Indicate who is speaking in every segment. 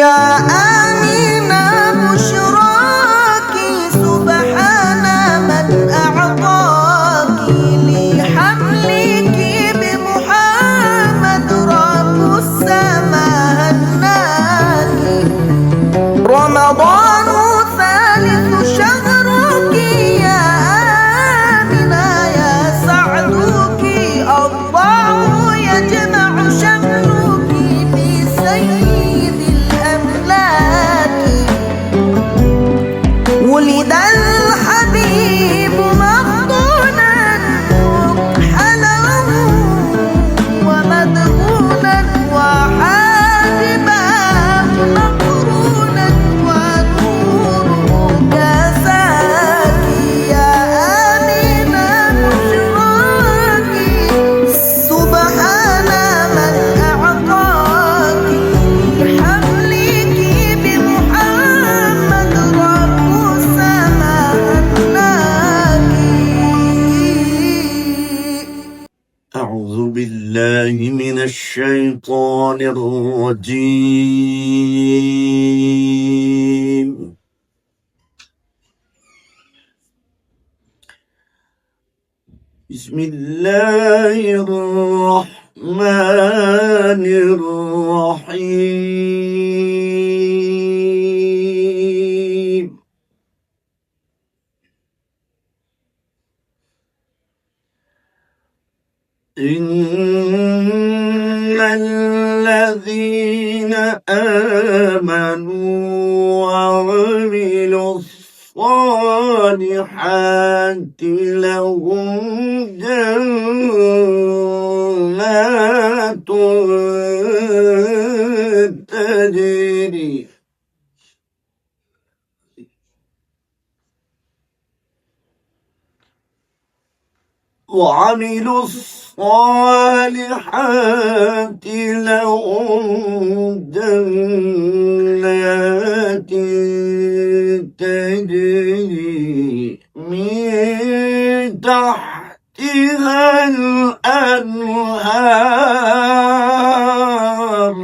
Speaker 1: يا آمنة بشراكي سبحان من أعطاك لحملك بمحمد رب السماء هناك. رمضان ثالث شهرك يا آمنة يا سعدك الله يجمع شملك بسيد الأملاك. ولد الحبيب مفطونا مكحلا ومدهونا وحاجبا مقرونا ونوره كساك. يا آمنة بشراكي سبحان من أعطاك لحملك بمحمد رب السماء هناك.
Speaker 2: أعوذ بالله من الشيطان الرجيم. بسم الله الرحمن الرحيم. إن الذين آمنوا وعملوا الصالحات لهم جنات تجري وعملوا الصالحات لهم جنات تجري من تحتها الأنهار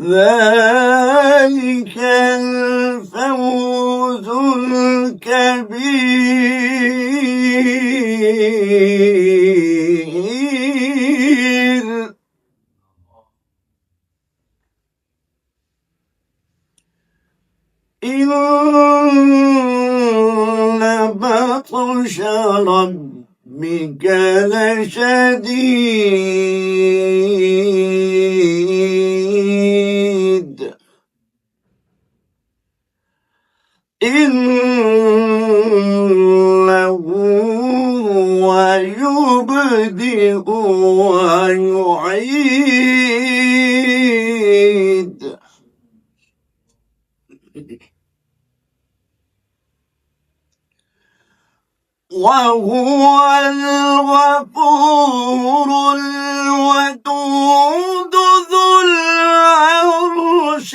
Speaker 2: ذلك الفوز الكبير. إن بطش ربك لشديد إنه هو يبدئ ويعيد وهو الغفور الودود ذو العرش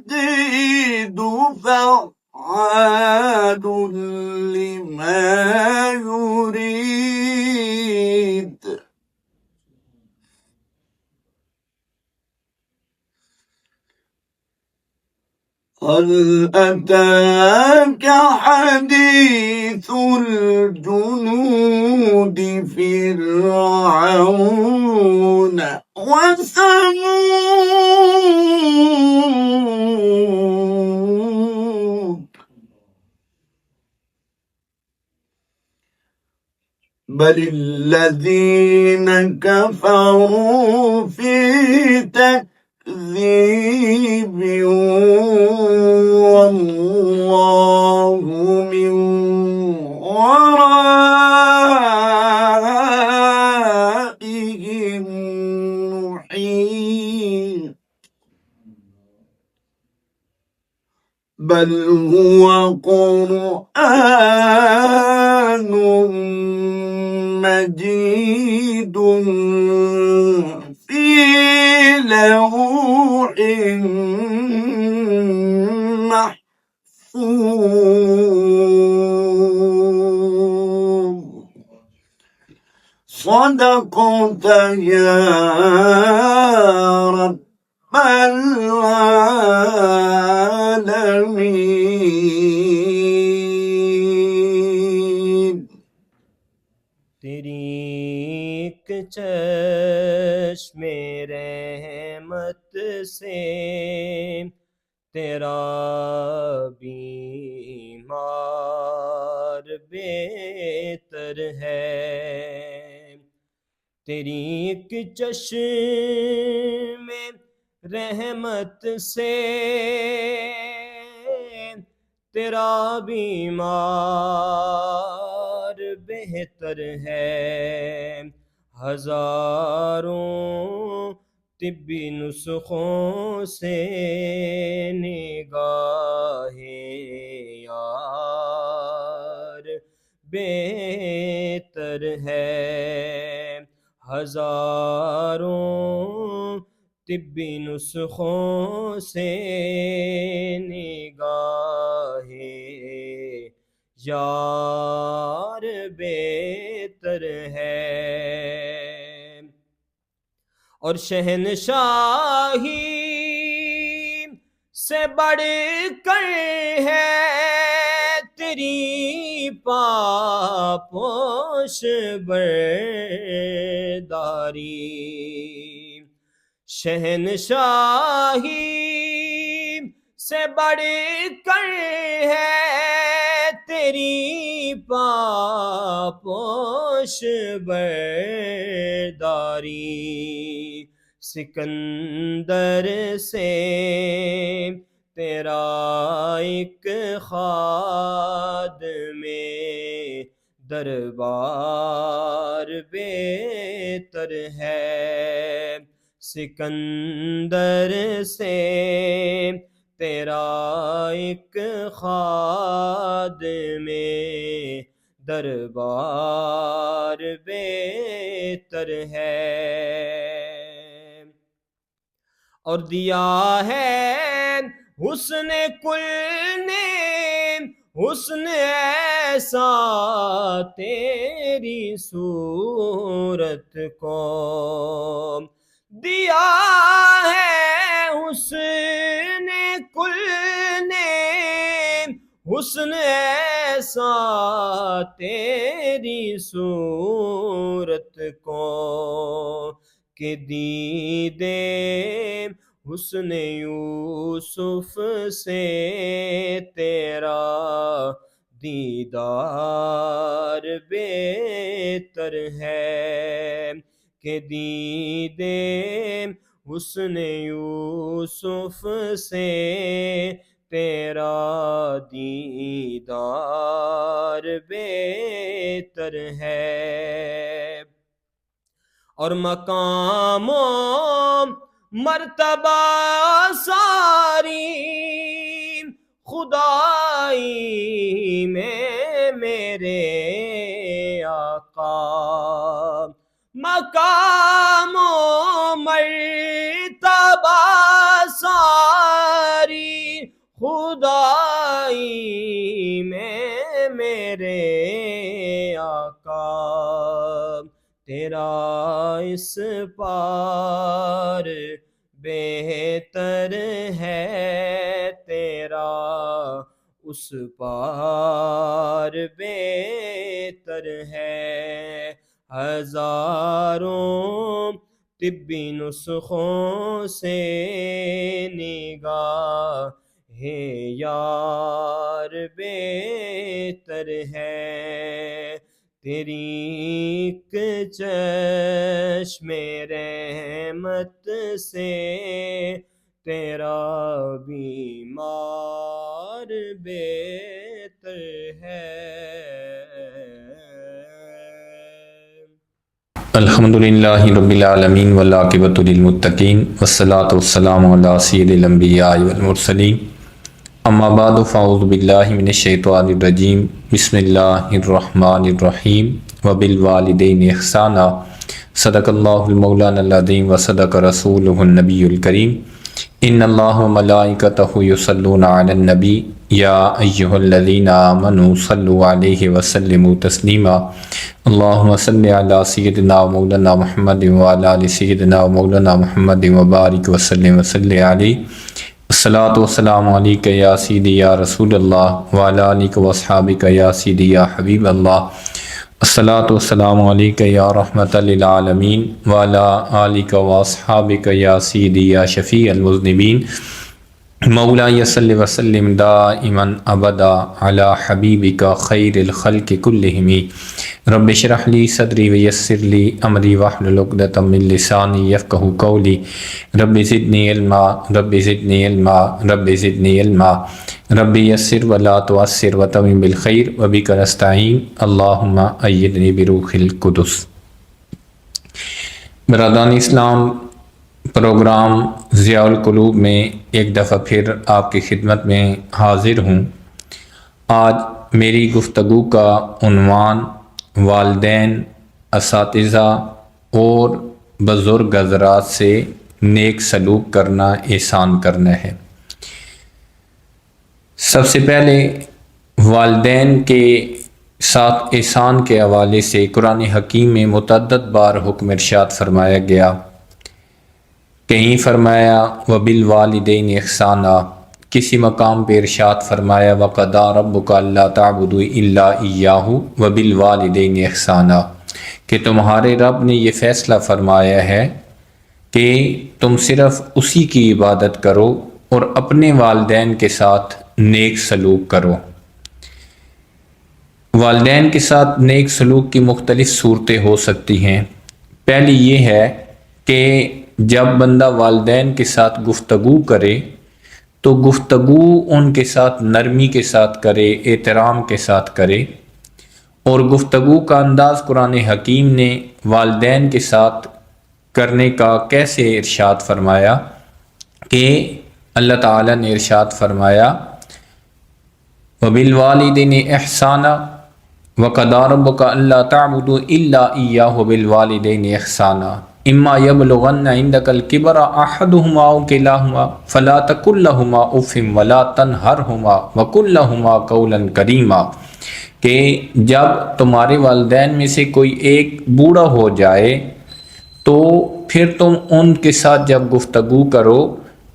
Speaker 2: المجيد فعال لما يريد. هل أتاك حديث الجنود فرعون وثمود بل الذين كفروا في تكذيب والله من ورائهم محيط. بل هو قرآن مجيد في لوح محفوظ صدقت يا رب العالمين.
Speaker 3: تیری ایک چشم رحمت سے تیرا بیمار بہتر ہے، تیری ایک چشم رحمت سے تیرا بیمار بہتر ہے، ہزاروں طبی نسخوں سے نگاہ یار بہتر ہے، ہزاروں طبی نسخوں سے نگاہ یار بہتر ہے، اور شہنشاہی سے بڑھ کر ہے تیری پاپوش برداری، شہنشاہی سے بڑھ کر ہے تیری پاپوش برداری، سکندر سے تیرا ایک خادم دربار بہتر ہے، سکندر سے تیرا ایک خادم دربار بہتر ہے، اور دیا ہے حسن کل نے حسن ایسا تیری صورت کو، دیا ہے حسن کل نے حسن ایسا تیری صورت کو، کہ دیدے حسن یوسف سے تیرا دیدار بہتر ہے، کہ دیدے حسن یوسف سے تیرا دیدار بہتر ہے، اور مقام و مرتبہ ساری خدائی میں میرے آقا، مقام و مرتبہ ساری خدائی میں میرے آقا، تیرا اس پار بہتر ہے، تیرا اس پار بہتر ہے، ہزاروں طبی نسخوں سے نگاہ یار بہتر ہے، تیری ایک چشم رحمت سے تیرا بیمار بہتر ہے۔
Speaker 4: الحمدللہ رب العالمین والعاقبۃ للمتقین والصلاۃ والسلام علی سید الانبیاء والمرسلین، اما بعد فاعوذ باللہ من الشیطان الرجیم، بسم اللہ الرحمن الرحیم، وبالوالدین احسانا، صدق اللہ المولانا العظیم وصدق رسولہ النبی الکریم۔ ان اللہ و ملائکتہ یصلون علی النبی یا ایہا الذین آمنوا صلوا علیہ وسلموا تسلیما اللہم صلی علی سیدنا و مولانا محمد وعلی آل سیدنا و مولانا محمد وبارک وسلم وصلی علیہ الصلاۃ والسلام علیک یا سیدی یا رسول اللہ وعلی آلک واصحابک یا سیدی یا حبیب اللہ الصلاۃ والسلام علیک یا رحمۃ للعالمین وعلی آلک واصحابک یا سیدی یا شفیع المذنبین مولاي صل وسلم دائما ابدا علی حبیبک خیر الخلق کلہم رب اشرح لی صدری ویسر لی امری واحلل عقدۃ من لسانی یفقہوا قولی رب زدنی علما رب زدنی علما رب زدنی علما رب یسر ولا تعسر وتمم بالخیر وبک نستعین اللہم ایدنی بروح القدس۔ برادران اسلام، پروگرام ضیاء القلوب میں ایک دفعہ پھر آپ کی خدمت میں حاضر ہوں۔ آج میری گفتگو کا عنوان والدین، اساتذہ اور بزرگ حضرات سے نیک سلوک کرنا، احسان کرنا ہے۔ سب سے پہلے والدین کے ساتھ احسان کے حوالے سے قرآن حکیم میں متعدد بار حکم ارشاد فرمایا گیا۔ کہیں فرمایا وَبِالْوَالِدَيْنِ إِحْسَانًا، کسی مقام پہ ارشاد فرمایا وَقَضَىٰ رَبُّكَ أَلَّا تَعْبُدُوا إِلَّا إِيَّاهُ وَبِالْوَالِدَيْنِ إِحْسَانًا، کہ تمہارے رب نے یہ فیصلہ فرمایا ہے کہ تم صرف اسی کی عبادت کرو اور اپنے والدین کے ساتھ نیک سلوک کرو۔ والدین کے ساتھ نیک سلوک کی مختلف صورتیں ہو سکتی ہیں۔ پہلی یہ ہے کہ جب بندہ والدین کے ساتھ گفتگو کرے تو گفتگو ان کے ساتھ نرمی کے ساتھ کرے، احترام کے ساتھ کرے، اور گفتگو کا انداز قرآن حکیم نے والدین کے ساتھ کرنے کا کیسے ارشاد فرمایا کہ اللہ تعالیٰ نے ارشاد فرمایا وَبِالْوَالِدَيْنِ إِحْسَانًا وَقَضَىٰ رَبُّكَ أَلَّا تَعْبُدُوا إِلَّا إِيَّاهُ وَبِالْوَالِدَيْنِ إِحْسَانًا إِمَّا يَبْلُغَنَّ عِندَكَ الْكِبَرَ أَحَدُهُمَا أَوْ كِلَاهُمَا فَلَا تَقُل لَّهُمَا أُفٍّ وَلَا تَنْهَرْهُمَا وَقُل لَّهُمَا قَوْلًا كَرِيمًا، کہ جب تمہارے والدین میں سے کوئی ایک بوڑھا ہو جائے تو پھر تم ان کے ساتھ جب گفتگو کرو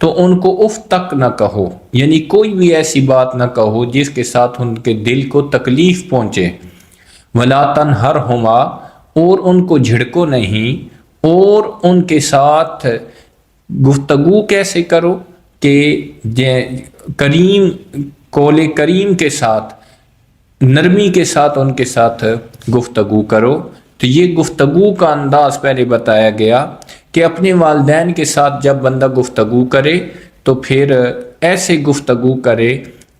Speaker 4: تو ان کو اف تک نہ کہو، یعنی کوئی بھی ایسی بات نہ کہو جس کے ساتھ ان کے دل کو تکلیف پہنچے۔ وَلَا تَنْهَرْهُمَا، اور ان کو جھڑکو نہیں، اور ان کے ساتھ گفتگو کیسے کرو کہ کریم، قول کریم کے ساتھ، نرمی کے ساتھ ان کے ساتھ گفتگو کرو۔ تو یہ گفتگو کا انداز پہلے بتایا گیا کہ اپنے والدین کے ساتھ جب بندہ گفتگو کرے تو پھر ایسے گفتگو کرے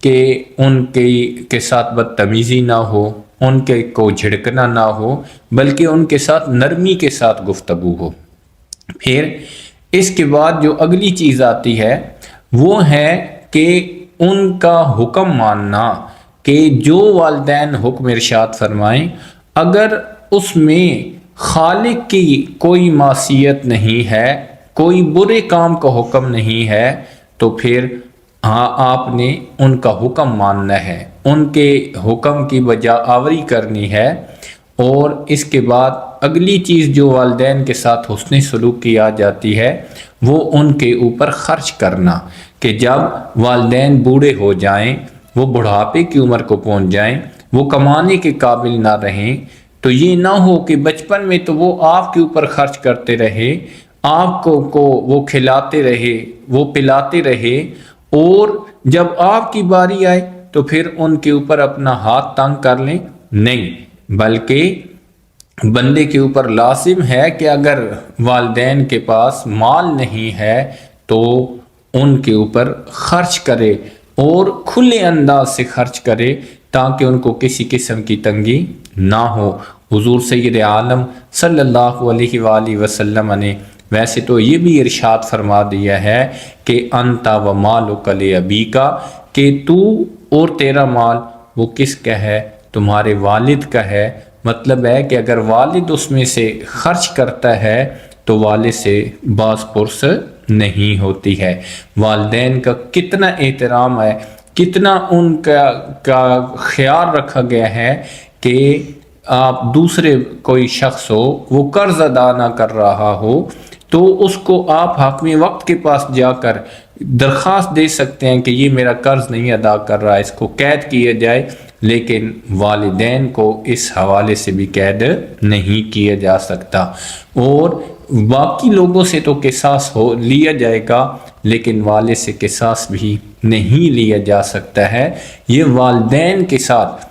Speaker 4: کہ ان کے ساتھ بدتمیزی نہ ہو، ان کے کو جھڑکنا نہ ہو، بلکہ ان کے ساتھ نرمی کے ساتھ گفتگو ہو۔ پھر اس کے بعد جو اگلی چیز آتی ہے وہ ہے کہ ان کا حکم ماننا، کہ جو والدین حکم ارشاد فرمائیں اگر اس میں خالق کی کوئی معصیت نہیں ہے، کوئی برے کام کا حکم نہیں ہے، تو پھر آپ نے ان کا حکم ماننا ہے، ان کے حکم کی بجا آوری کرنی ہے۔ اور اس کے بعد اگلی چیز جو والدین کے ساتھ حسن سلوک کی آ جاتی ہے وہ ان کے اوپر خرچ کرنا، کہ جب والدین بوڑھے ہو جائیں، وہ بڑھاپے کی عمر کو پہنچ جائیں، وہ کمانے کے قابل نہ رہیں، تو یہ نہ ہو کہ بچپن میں تو وہ آپ کے اوپر خرچ کرتے رہے، آپ کو وہ کھلاتے رہے، وہ پلاتے رہے، اور جب آپ کی باری آئے تو پھر ان کے اوپر اپنا ہاتھ تنگ کر لیں۔ نہیں، بلکہ بندے کے اوپر لازم ہے کہ اگر والدین کے پاس مال نہیں ہے تو ان کے اوپر خرچ کرے، اور کھلے انداز سے خرچ کرے تاکہ ان کو کسی قسم کی تنگی نہ ہو۔ حضور سید عالم صلی اللہ علیہ وآلہ وسلم نے ویسے تو یہ بھی ارشاد فرما دیا ہے کہ انت و مالک لابیک، کہ تو اور تیرا مال وہ کس کا ہے؟ تمہارے والد کا ہے۔ مطلب ہے کہ اگر والد اس میں سے خرچ کرتا ہے تو والد سے باز پرس نہیں ہوتی ہے۔ والدین کا کتنا احترام ہے، کتنا ان کا خیال رکھا گیا ہے کہ آپ دوسرے کوئی شخص ہو، وہ قرض ادا نہ کر رہا ہو تو اس کو آپ حاکم وقت کے پاس جا کر درخواست دے سکتے ہیں کہ یہ میرا قرض نہیں ادا کر رہا، اس کو قید کیا جائے، لیکن والدین کو اس حوالے سے بھی قید نہیں کیا جا سکتا۔ اور باقی لوگوں سے تو قصاص لیا جائے گا، لیکن والد سے قصاص بھی نہیں لیا جا سکتا ہے۔ یہ والدین کے ساتھ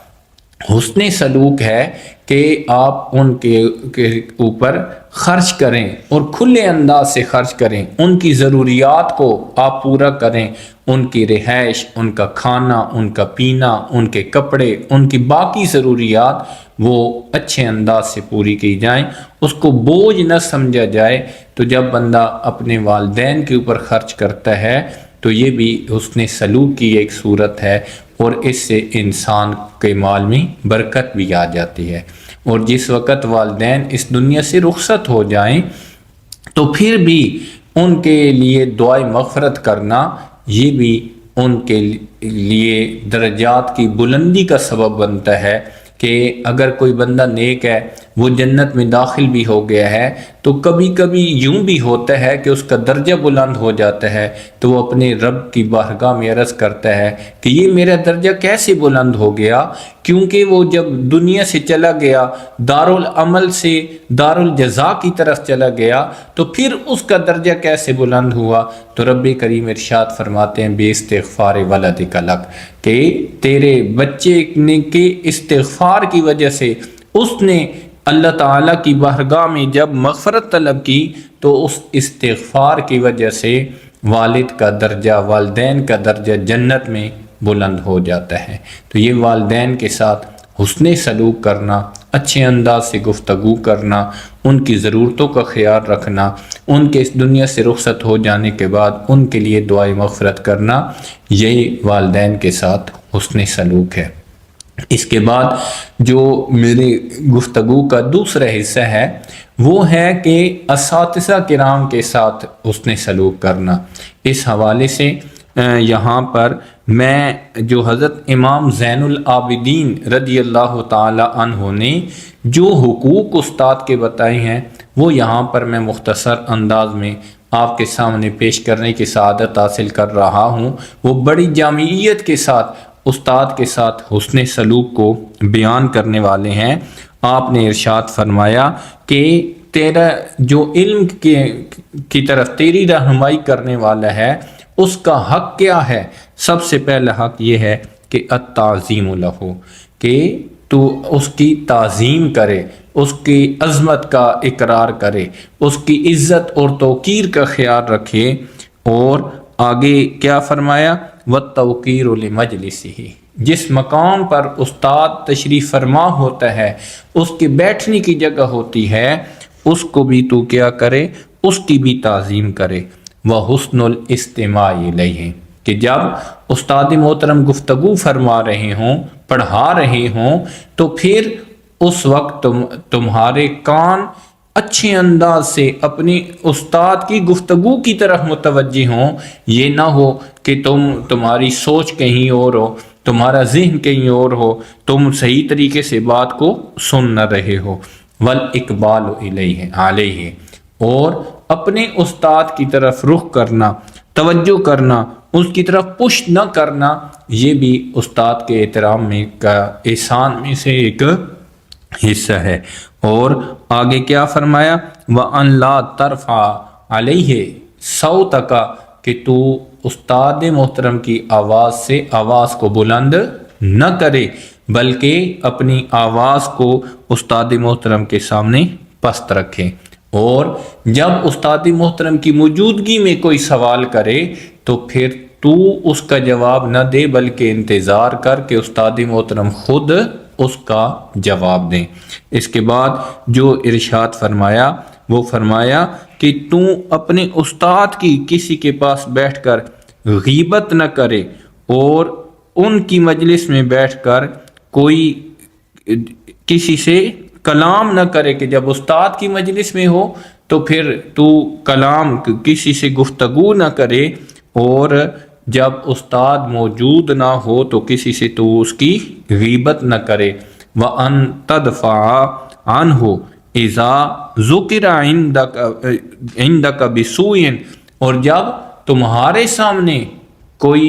Speaker 4: حسن سلوک ہے کہ آپ ان کے اوپر خرچ کریں اور کھلے انداز سے خرچ کریں، ان کی ضروریات کو آپ پورا کریں، ان کی رہائش، ان کا کھانا، ان کا پینا، ان کے کپڑے، ان کی باقی ضروریات وہ اچھے انداز سے پوری کی جائیں، اس کو بوجھ نہ سمجھا جائے۔ تو جب بندہ اپنے والدین کے اوپر خرچ کرتا ہے تو یہ بھی حسن سلوک کی ایک صورت ہے، اور اس سے انسان کے مال میں برکت بھی آ جاتی ہے۔ اور جس وقت والدین اس دنیا سے رخصت ہو جائیں تو پھر بھی ان کے لیے دعائے مغفرت کرنا، یہ بھی ان کے لیے درجات کی بلندی کا سبب بنتا ہے کہ اگر کوئی بندہ نیک ہے، وہ جنت میں داخل بھی ہو گیا ہے، تو کبھی کبھی یوں بھی ہوتا ہے کہ اس کا درجہ بلند ہو جاتا ہے، تو وہ اپنے رب کی بارگاہ میں عرض کرتا ہے کہ یہ میرا درجہ کیسے بلند ہو گیا، کیونکہ وہ جب دنیا سے چلا گیا، دارالعمل سے دارالجزا کی طرف چلا گیا، تو پھر اس کا درجہ کیسے بلند ہوا؟ تو رب کریم ارشاد فرماتے ہیں بے استغفار ولدک لک، کہ تیرے بچے کے استغفار کی وجہ سے اس نے اللہ تعالیٰ کی بارگاہ میں جب مغفرت طلب کی تو اس استغفار کی وجہ سے والد کا درجہ، والدین کا درجہ جنت میں بلند ہو جاتا ہے۔ تو یہ والدین کے ساتھ حسن سلوک کرنا، اچھے انداز سے گفتگو کرنا، ان کی ضرورتوں کا خیال رکھنا، ان کے اس دنیا سے رخصت ہو جانے کے بعد ان کے لیے دعائے مغفرت کرنا، یہی والدین کے ساتھ حسن سلوک ہے۔ اس کے بعد جو میری گفتگو کا دوسرا حصہ ہے وہ ہے کہ اساتذہ کرام کے ساتھ حسن سلوک کرنا۔ اس حوالے سے یہاں پر میں جو حضرت امام زین العابدین رضی اللہ تعالی عنہ نے جو حقوق استاد کے بتائے ہیں وہ یہاں پر میں مختصر انداز میں آپ کے سامنے پیش کرنے کی سعادت حاصل کر رہا ہوں۔ وہ بڑی جامعیت کے ساتھ استاد کے ساتھ حسن سلوک کو بیان کرنے والے ہیں۔ آپ نے ارشاد فرمایا کہ تیرا جو علم کی طرف تیری رہنمائی کرنے والا ہے اس کا حق کیا ہے؟ سب سے پہلا حق یہ ہے کہ التعظیم لہ، کہ تو اس کی تعظیم کرے، اس کی عظمت کا اقرار کرے، اس کی عزت اور توقیر کا خیال رکھے۔ اور آگے کیا فرمایا؟ وَالتَّوْقِيرُ لِمَجْلِسِهِ، جس مقام پر استاد تشریف فرما ہوتا ہے، اس کے بیٹھنے کی جگہ ہوتی ہے، اس کو بھی تو کیا کرے؟ اس کی بھی تعظیم کرے۔ وَحُسْنُ الْإِسْتِمَاعِ إِلَيْهِ، کہ جب استاد محترم گفتگو فرما رہے ہوں، پڑھا رہے ہوں، تو پھر اس وقت تمہارے کان اچھے انداز سے اپنی استاد کی گفتگو کی طرف متوجہ ہوں۔ یہ نہ ہو کہ تمہاری سوچ کہیں اور ہو، تمہارا ذہن کہیں اور ہو، تم صحیح طریقے سے بات کو سن نہ رہے ہو۔ وَالْإِقْبَالُ إِلَيْهِ عَلَيْهِ، اور اپنے استاد کی طرف رخ کرنا، توجہ کرنا، اس کی طرف پشت نہ کرنا، یہ بھی استاد کے احترام میں کا احسان میں سے ایک حصہ ہے۔ اور آگے کیا فرمایا؟ وَأَن لَا تَرْفَعَ عَلَيْهِ صَوْتَكَ، کہ تو استاد محترم کی آواز سے آواز کو بلند نہ کرے، بلکہ اپنی آواز کو استاد محترم کے سامنے پست رکھے۔ اور جب استاد محترم کی موجودگی میں کوئی سوال کرے تو پھر تو اس کا جواب نہ دے، بلکہ انتظار کر کہ استاد محترم خود اس کا جواب دیں۔ اس کے بعد جو ارشاد فرمایا وہ فرمایا کہ تو اپنے استاد کی کسی کے پاس بیٹھ کر غیبت نہ کرے، اور ان کی مجلس میں بیٹھ کر کوئی کسی سے کلام نہ کرے، کہ جب استاد کی مجلس میں ہو تو پھر تو کلام کسی سے گفتگو نہ کرے، اور جب استاد موجود نہ ہو تو کسی سے تو اس کی غیبت نہ کرے۔ وَأَن تَدْفَعَ عَنْهُ اِذَا ذُكِرَ عِنْدَكَ بِسُوءٍ، اور جب تمہارے سامنے کوئی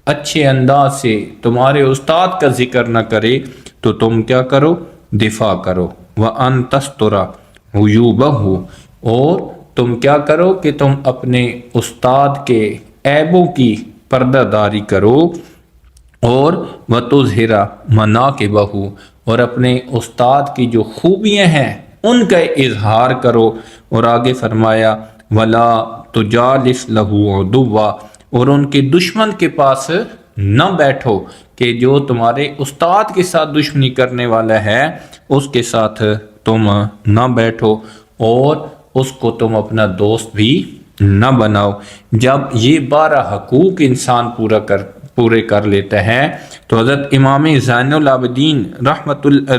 Speaker 4: اچھے انداز سے تمہارے استاد کا ذکر نہ کرے تو تم کیا کرو؟ دفاع کرو۔ وَأَن تَسْتُرَ عُيُوبَهُ، اور تم کیا کرو کہ تم اپنے استاد کے عیبوں کی پردہ داری کرو، اور وَتُظْهِرَ مَنَاقِبَهُ، اور اپنے استاد کی جو خوبیاں ہیں ان کا اظہار کرو۔ اور آگے فرمایا وَلَا تُجَالِسْ لَهُ عُدُوًّا، اور ان کے دشمن کے پاس نہ بیٹھو، کہ جو تمہارے استاد کے ساتھ دشمنی کرنے والا ہے اس کے ساتھ تم نہ بیٹھو، اور اس کو تم اپنا دوست بھی نہ بناؤ۔ جب یہ 12 حقوق انسان پورے کر لیتا ہے تو حضرت امام زین العابدین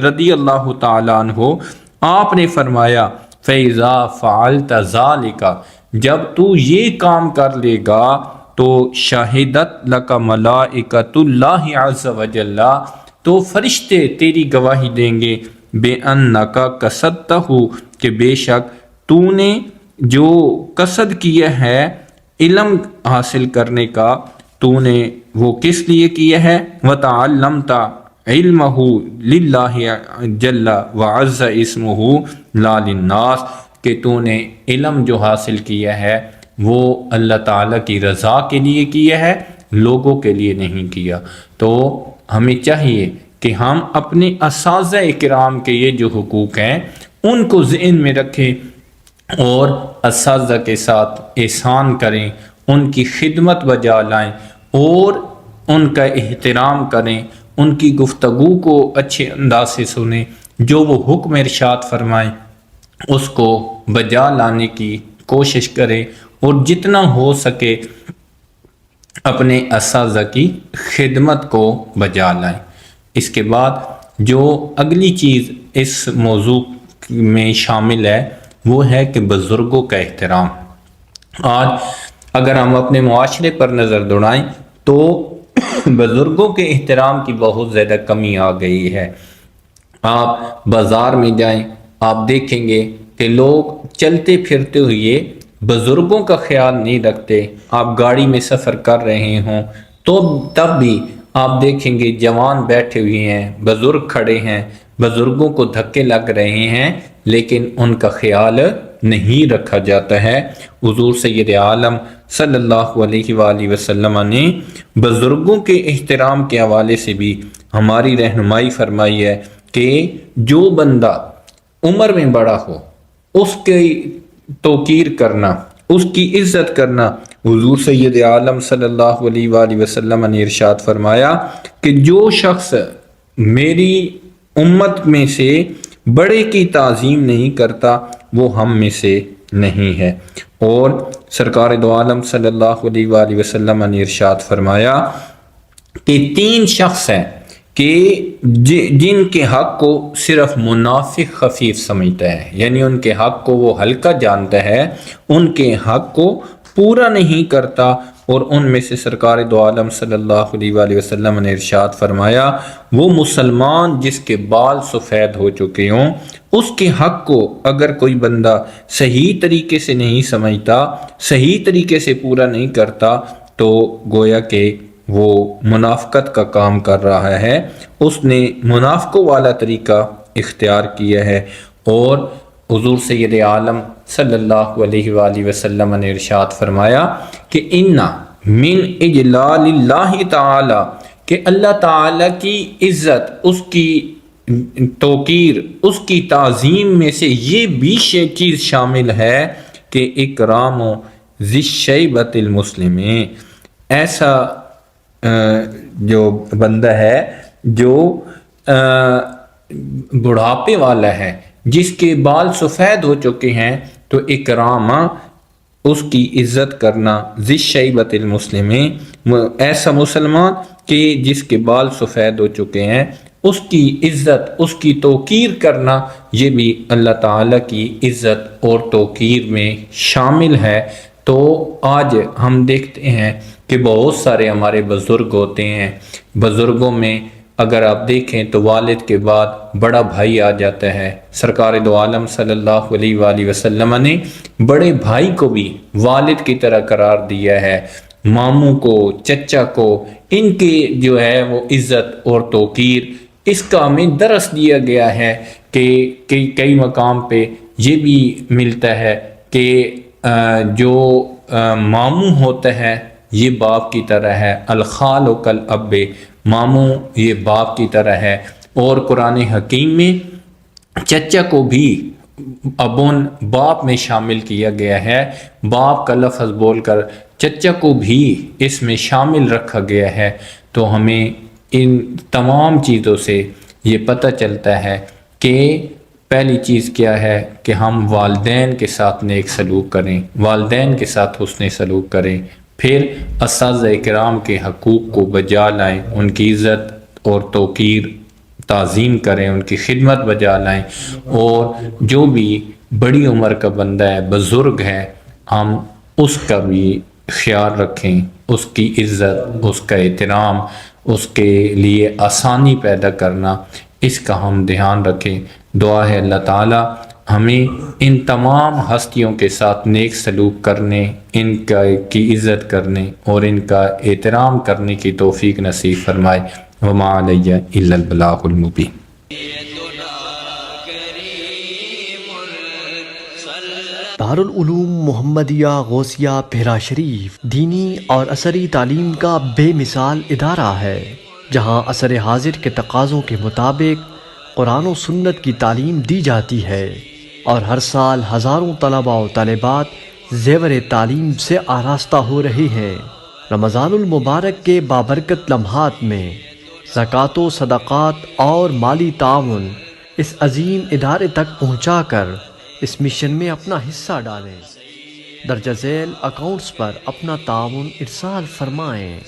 Speaker 4: رضی اللہ تعالیٰ عنہ آپ نے فرمایا فَإِذَا فَعَلْتَ ذَلِكَ، جب تو یہ کام کر لے گا تو شَهِدَتْ لَكَ مَلَائِكَةُ اللَّهِ عَزَّ وَجَلَّ، تو فرشتے تیری گواہی دیں گے بِأَنَّكَ قَصَدْتَهُ، کہ بے شک تو نے جو قصد کیا ہے علم حاصل کرنے کا، تو نے وہ کس لیے کیا ہے؟ وَتَعَلَّمْتَ عِلْمَهُ لِلَّهِ جَلَّ وَعَزَّ اسْمُهُ لَا لِلنَّاسِ، کہ تو نے علم جو حاصل کیا ہے وہ اللہ تعالیٰ کی رضا کے لیے کیا ہے، لوگوں کے لیے نہیں کیا۔ تو ہمیں چاہیے کہ ہم اپنے اساتذہ کرام کے یہ جو حقوق ہیں ان کو ذہن میں رکھیں، اور اساتذہ کے ساتھ احسان کریں، ان کی خدمت بجا لائیں، اور ان کا احترام کریں، ان کی گفتگو کو اچھے انداز سے سنیں، جو وہ حکم ارشاد فرمائیں اس کو بجا لانے کی کوشش کریں، اور جتنا ہو سکے اپنے اساتذہ کی خدمت کو بجا لائیں۔ اس کے بعد جو اگلی چیز اس موضوع میں شامل ہے وہ ہے کہ بزرگوں کا احترام۔ آج اگر ہم اپنے معاشرے پر نظر دوڑائیں تو بزرگوں کے احترام کی بہت زیادہ کمی آ گئی ہے۔ آپ بازار میں جائیں، آپ دیکھیں گے کہ لوگ چلتے پھرتے ہوئے بزرگوں کا خیال نہیں رکھتے۔ آپ گاڑی میں سفر کر رہے ہوں تو تب بھی آپ دیکھیں گے جوان بیٹھے ہوئے ہیں، بزرگ کھڑے ہیں، بزرگوں کو دھکے لگ رہے ہیں، لیکن ان کا خیال نہیں رکھا جاتا ہے۔ حضور سید عالم صلی اللہ علیہ وآلہ وسلم نے بزرگوں کے احترام کے حوالے سے بھی ہماری رہنمائی فرمائی ہے کہ جو بندہ عمر میں بڑا ہو اس کی توقیر کرنا، اس کی عزت کرنا۔ حضور سید عالم صلی اللہ علیہ وآلہ وسلم نے ارشاد فرمایا کہ جو شخص میری امت میں سے بڑے کی تعظیم نہیں کرتا وہ ہم میں سے نہیں ہے۔ اور سرکار دو عالم صلی اللہ علیہ وآلہ وسلم نے ارشاد فرمایا کہ 3 شخص ہیں کہ جن کے حق کو صرف منافق خفیف سمجھتا ہے، یعنی ان کے حق کو وہ ہلکا جانتا ہے، ان کے حق کو پورا نہیں کرتا۔ اور ان میں سے سرکار دو عالم صلی اللہ علیہ وآلہ وسلم نے ارشاد فرمایا وہ مسلمان جس کے بال سفید ہو چکے ہوں، اس کے حق کو اگر کوئی بندہ صحیح طریقے سے نہیں سمجھتا، صحیح طریقے سے پورا نہیں کرتا، تو گویا کہ وہ منافقت کا کام کر رہا ہے، اس نے منافقوں والا طریقہ اختیار کیا ہے۔ اور حضور سید عالم صلی اللہ علیہ وآلہ وسلم نے ارشاد فرمایا کہ ان من اجلال اللہ تعالی، کہ اللہ تعالی کی عزت، اس کی توقیر، اس کی تعظیم میں سے یہ بھی چیز شامل ہے کہ اکرام ذی الشیبۃ المسلم، ایسا جو بندہ ہے جو بڑھاپے والا ہے، جس کے بال سفید ہو چکے ہیں، تو اکرام اس کی عزت کرنا، ذی الشیبۃ المسلم، ایسا مسلمان کہ جس کے بال سفید ہو چکے ہیں اس کی عزت، اس کی توقیر کرنا، یہ بھی اللہ تعالیٰ کی عزت اور توقیر میں شامل ہے۔ تو آج ہم دیکھتے ہیں کہ بہت سارے ہمارے بزرگ ہوتے ہیں، بزرگوں میں اگر آپ دیکھیں تو والد کے بعد بڑا بھائی آ جاتا ہے۔ سرکار دو عالم صلی اللہ علیہ وآلہ وسلم نے بڑے بھائی کو بھی والد کی طرح قرار دیا ہے، ماموں کو، چچا کو، ان کی جو ہے وہ عزت اور توقیر، اس کا ہمیں درس دیا گیا ہے کہ کئی مقام پہ یہ بھی ملتا ہے کہ جو ماموں ہوتا ہے یہ باپ کی طرح ہے، الخال و کل اب، ماموں یہ باپ کی طرح ہے۔ اور قرآن حکیم میں چچا کو بھی ابن باپ میں شامل کیا گیا ہے، باپ کا لفظ بول کر چچا کو بھی اس میں شامل رکھا گیا ہے۔ تو ہمیں ان تمام چیزوں سے یہ پتہ چلتا ہے کہ پہلی چیز کیا ہے کہ ہم والدین کے ساتھ نیک سلوک کریں، والدین کے ساتھ حسن سلوک کریں، پھر اساتذہ کرام کے حقوق کو بجا لائیں، ان کی عزت اور توقیر تعظیم کریں، ان کی خدمت بجا لائیں، اور جو بھی بڑی عمر کا بندہ ہے، بزرگ ہے، ہم اس کا بھی خیال رکھیں، اس کی عزت، اس کا احترام، اس کے لیے آسانی پیدا کرنا، اس کا ہم دھیان رکھیں۔ دعا ہے اللہ تعالیٰ ہمیں ان تمام ہستیوں کے ساتھ نیک سلوک کرنے، ان کی عزت کرنے اور ان کا احترام کرنے کی توفیق نصیب فرمائے۔ وما علیہ الا البلاغ المبین۔
Speaker 5: دارالعلوم محمدیہ غوثیہ بھیرا شریف دینی اور عصری تعلیم کا بے مثال ادارہ ہے، جہاں عصر حاضر کے تقاضوں کے مطابق قرآن و سنت کی تعلیم دی جاتی ہے، اور ہر سال ہزاروں طلباء و طالبات زیور تعلیم سے آراستہ ہو رہے ہیں۔ رمضان المبارک کے بابرکت لمحات میں زکوٰۃ و صدقات اور مالی تعاون اس عظیم ادارے تک پہنچا کر اس مشن میں اپنا حصہ ڈالیں۔ درجہ ذیل اکاؤنٹس پر اپنا تعاون ارسال فرمائیں۔